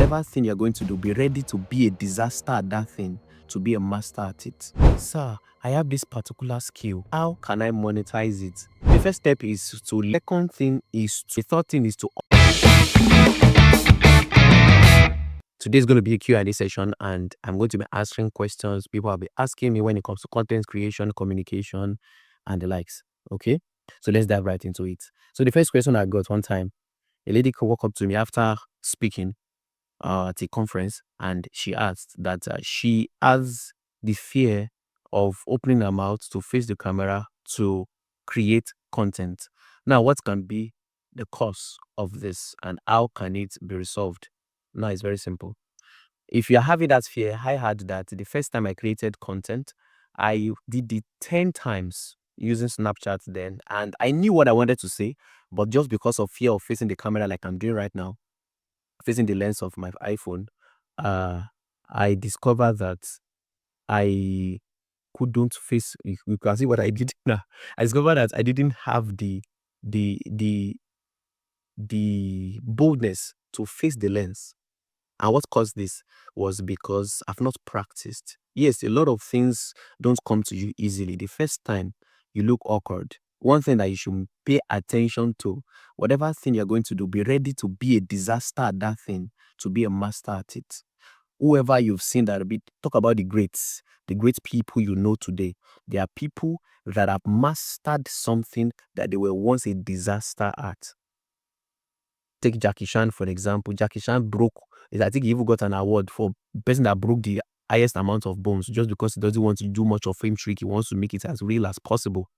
whatever thing you're going to do, be ready to be a disaster at that thing, to be a master at it. Sir, I have this particular skill. How can I monetize it? The first step is to, the third thing is to, today's going to be a Q&A session, and I'm going to be answering questions people will be asking me when it comes to content creation, communication, and the likes. Okay, so let's dive right into it. So the first question I got one time, a lady walked up to me after speaking at a conference, and she asked that she has the fear of opening her mouth to face the camera to create content. Now, what can be the cause of this, and how can it be resolved? Now, it's very simple. If you're having that fear, I had that the first time I created content, I did it 10 times using Snapchat then, and I knew what I wanted to say, but just because of fear of facing the camera like I'm doing right now, facing the lens of my iPhone, I discovered that I couldn't face. You can see what I did now. I discovered that I didn't have the the the boldness to face the lens. And what caused this was because I've not practiced. Yes, a lot of things don't come to you easily. The first time you look awkward. One thing that you should pay attention to, whatever thing you're going to do, be ready to be a disaster at that thing, to be a master at it. Whoever you've seen that, talk about the great people you know today. There are people that have mastered something that they were once a disaster at. Take Jackie Chan, for example. Jackie Chan I think he even got an award for person that broke the highest amount of bones, just because he doesn't want to do much of fame trick. He wants to make it as real as possible.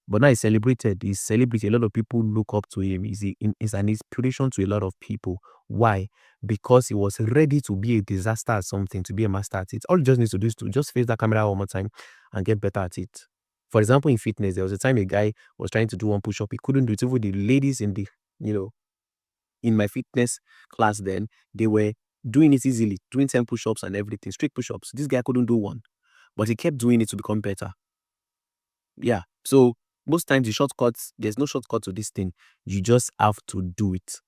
But now he's celebrated. He's celebrated. A lot of people look up to him. He's an inspiration to a lot of people. Why? Because he was ready to be a disaster at something, to be a master at it. All he just needs to do is to just face that camera one more time and get better at it. For example, in fitness, there was a time a guy was trying to do one push-up. He couldn't do it. Even the ladies in my fitness class then, they were doing it easily, doing 10 push-ups and everything, strict push-ups. This guy couldn't do one, but he kept doing it to become better. Yeah. So most times there's no shortcut to this thing. You just have to do it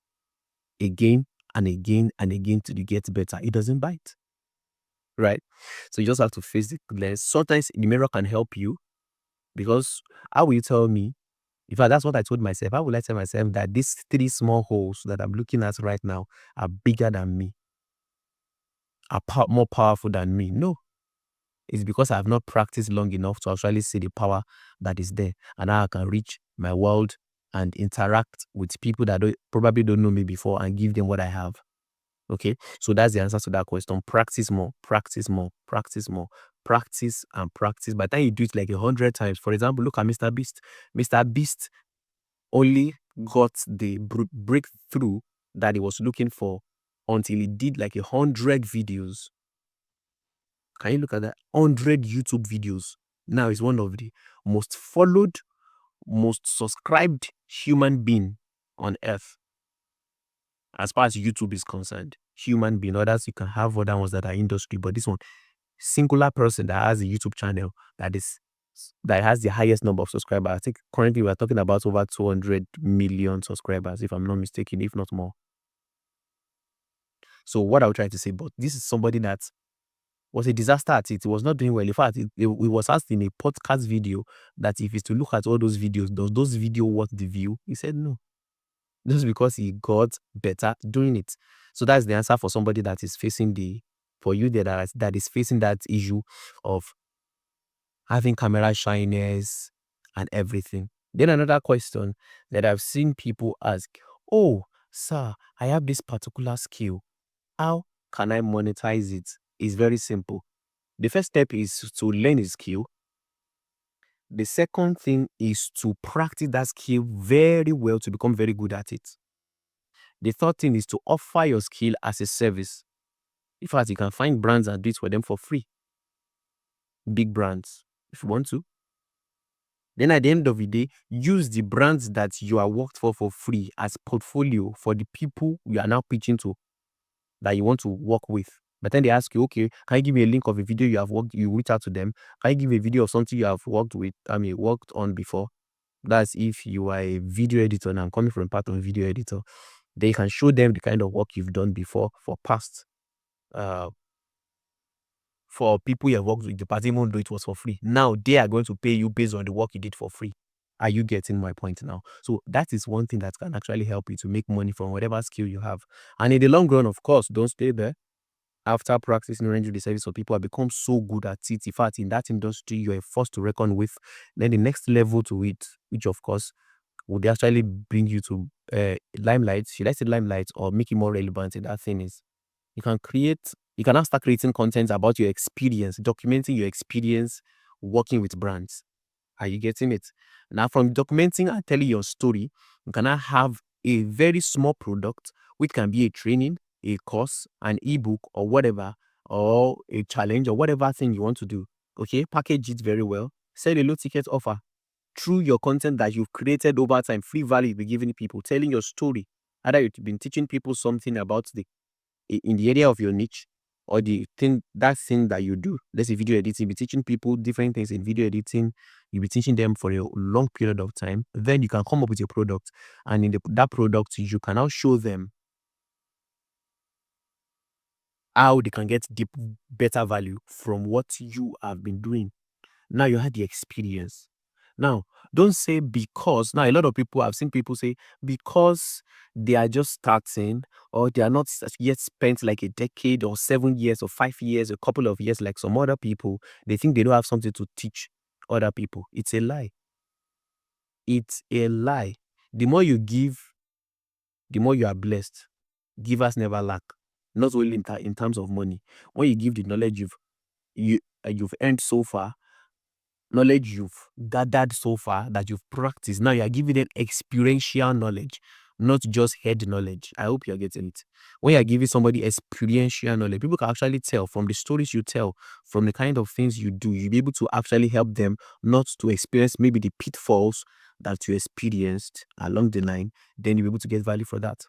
again and again and again till you get better. It doesn't bite. Right? So you just have to face the lens. Sometimes the mirror can help you, because how will you tell me? In fact, that's what I told myself. How will I tell myself that these 3 small holes that I'm looking at right now are bigger than me, are more powerful than me? No. It's because I have not practiced long enough to actually see the power that is there, and how I can reach my world and interact with people that probably don't know me before and give them what I have. Okay, so that's the answer to that question. Practice more, practice more, practice more, practice and practice. By the time you do it like 100 times, for example, look at Mr. Beast. Mr. Beast only got the breakthrough that he was looking for until he did like 100 videos. Can you look at that? 100 YouTube videos. Now he's one of the most followed, most subscribed human being on earth. As far as YouTube is concerned, human being. Others, you can have other ones that are industry, but this one, singular person that has a YouTube channel that has the highest number of subscribers. I think currently we're talking about over 200 million subscribers, if I'm not mistaken, if not more. So what I was trying to say, but this is somebody that was a disaster at it. It was not doing well. In fact, it was asked in a podcast video that if he's to look at all those videos, does those videos worth the view? He said no. Just because he got better doing it. So that's the answer for somebody that is facing for you that is facing that issue of having camera shyness and everything. Then another question that I've seen people ask, oh, sir, I have this particular skill. How can I monetize it? It's very simple. The first step is to learn a skill. The second thing is to practice that skill very well to become very good at it. The third thing is to offer your skill as a service. In fact, you can find brands and do it for them for free. Big brands, if you want to. Then at the end of the day, use the brands that you are worked for free as portfolio for the people you are now pitching to, that you want to work with. But then they ask you, okay, can you give me a link of a video you reach out to them? Can you give a video of something you have worked on before? That's if you are a video editor, and I'm coming from part of a video editor. They can show them the kind of work you've done before for past uh for people you have worked with the past, even though it was for free. Now they are going to pay you based on the work you did for free. Are you getting my point now? So that is one thing that can actually help you to make money from whatever skill you have. And in the long run, of course, don't stay there. After practicing render the service, so people have become so good at it. In fact, in that industry, you are forced to reckon with. Then the next level to it, which of course would actually bring you to limelight. Should I say limelight or make it more relevant in that thing is you can create, you can now start creating content about your experience, documenting your experience working with brands. Are you getting it? Now, from documenting and telling your story, you can now have a very small product, which can be a training, a course, an ebook, or whatever, or a challenge, or whatever thing you want to do. Okay, package it very well, sell a low ticket offer through your content that you've created over time, free value you'll be giving people, telling your story. Either you've been teaching people something about in the area of your niche, or the thing, that thing that you do. Let's say video editing, you'll be teaching people different things in video editing. You'll be teaching them for a long period of time. Then you can come up with a product, and in that product, you can now show them how they can get deep, better value from what you have been doing. Now you had the experience. Now, don't say because. Now, a lot of people, I've seen people say because they are just starting, or they are not yet spent like a decade or 7 years or 5 years, a couple of years like some other people, they think they don't have something to teach other people. It's a lie. It's a lie. The more you give, the more you are blessed. Givers never lack. Not only in terms of money. When you give the knowledge you've earned so far, knowledge you've gathered so far, that you've practiced, now you are giving them experiential knowledge, not just head knowledge. I hope you're getting it. When you're giving somebody experiential knowledge, people can actually tell from the stories you tell, from the kind of things you do, you'll be able to actually help them not to experience maybe the pitfalls that you experienced along the line. Then you'll be able to get value for that.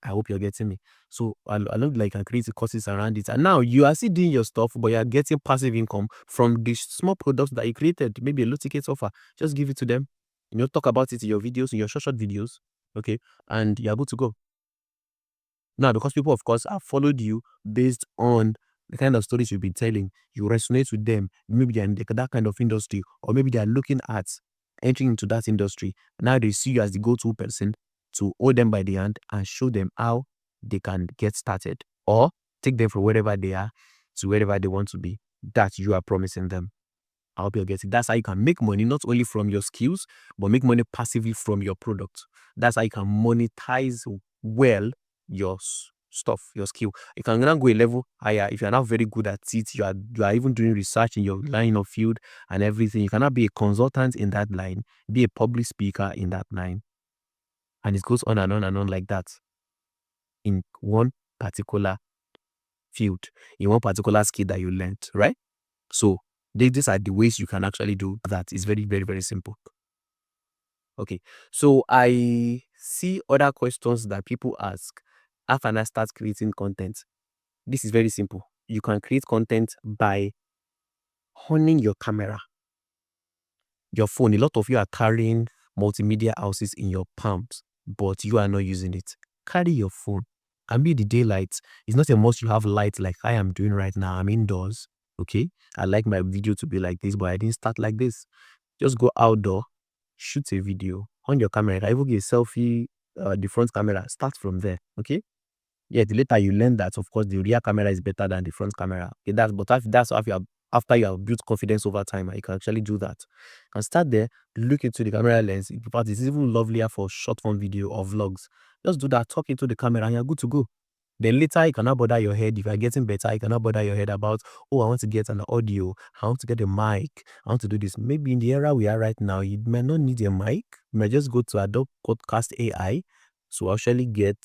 I hope you're getting me. So I look like I can create courses around it. And now you are still doing your stuff, but you're getting passive income from the small products that you created. Maybe a low ticket offer. Just give it to them. Talk about it in your videos, in your short videos. Okay. And you're good to go. Now, because people, of course, have followed you based on the kind of stories you've been telling, you resonate with them. Maybe they're in that kind of industry, or maybe they're looking at entering into that industry. Now they see you as the go-to person to hold them by the hand and show them how they can get started, or take them from wherever they are to wherever they want to be. That you are promising them. I hope you'll get it. That's how you can make money, not only from your skills, but make money passively from your product. That's how you can monetize well your stuff, your skill. You can now go a level higher if you're not very good at it. You are even doing research in your line of field and everything. You cannot be a consultant in that line, be a public speaker in that line. And it goes on and on and on like that in one particular field, in one particular skill that you learned, right? So these are the ways you can actually do that. It's very, very, very simple. Okay, so I see other questions that people ask. How can I start creating content? This is very simple. You can create content by honing your camera, your phone. A lot of you are carrying multimedia houses in your palms, but you are not using it. Carry your phone. Can be the daylight. It's not a must you have light like I am doing right now. I'm indoors. Okay, I like my video to be like this, but I didn't start like this. Just go outdoor, shoot a video on your camera. I even get a selfie, the front camera. Start from there. Okay. Yeah, the later you learn that, of course, the rear camera is better than the front camera. Okay, after you have built confidence over time, you can actually do that. And start there, look into the camera lens. In fact, it's even lovelier for short form video or vlogs. Just do that, talk into the camera, and you're good to go. Then later, you cannot bother your head. If you're getting better, you cannot bother your head about, oh, I want to get an audio. I want to get a mic. I want to do this. Maybe in the era we are right now, you may not need a mic. You might just go to Adobe Podcast AI to actually get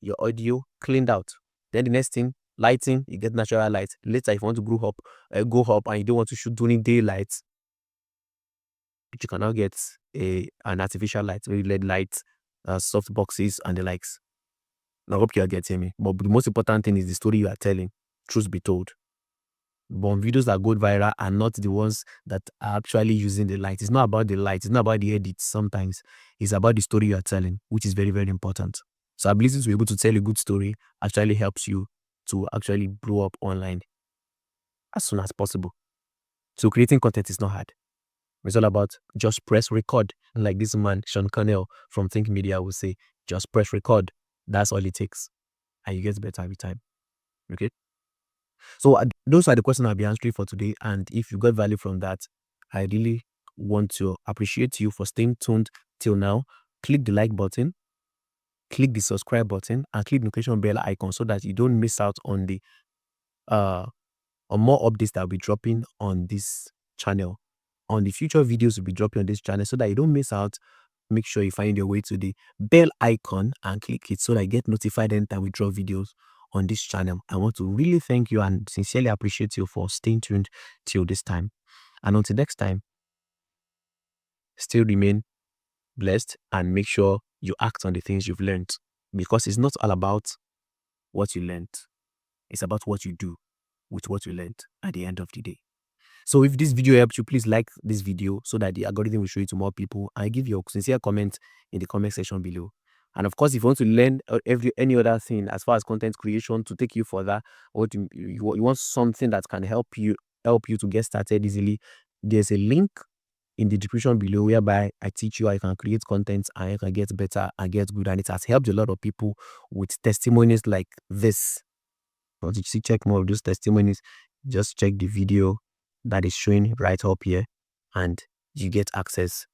your audio cleaned out. Then the next thing, lighting, you get natural light. Later, if you want to go up and you don't want to shoot during daylight, you can now get an artificial light, maybe LED lights, soft boxes, and the likes. I hope you are getting me. But the most important thing is the story you are telling. Truth be told. But videos that go viral are not the ones that are actually using the light. It's not about the light. It's not about the edits sometimes. It's about the story you are telling, which is very, very important. So ability to be able to tell a good story actually helps you to actually blow up online as soon as possible. So creating content is not hard. It's all about just press record. Like this man, Sean Connell from Think Media will say, just press record. That's all it takes. And you get better every time. Okay. So those are the questions I'll be answering for today. And if you got value from that, I really want to appreciate you for staying tuned till now. Click the like button, click the subscribe button, and click the notification bell icon so that you don't miss out on the on more updates that will be dropping on this channel, on the future videos will be dropping on this channel, so that you don't miss out. Make sure you find your way to the bell icon and click it so that I get notified anytime we drop videos on this channel. I want to really thank you and sincerely appreciate you for staying tuned till this time. And until next time, still remain blessed and make sure you act on the things you've learned, because it's not all about what you learned. It's about what you do with what you learned at the end of the day. So if this video helped you, please like this video so that the algorithm will show it to more people, and give your sincere comment in the comment section below. And of course, if you want to learn any other thing as far as content creation to take you further, or you want something that can help you to get started easily, there's a link in the description below whereby I teach you how you can create content and you can get better and get good. And it has helped a lot of people with testimonies like this. Want to check more of those testimonies, just check the video that is showing right up here, and you get access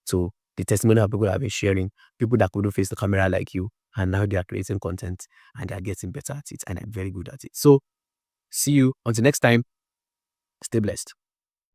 to the testimony of people that have been sharing, people that couldn't face the camera like you, and now they are creating content and they are getting better at it and are very good at it. So see you until next time. Stay blessed.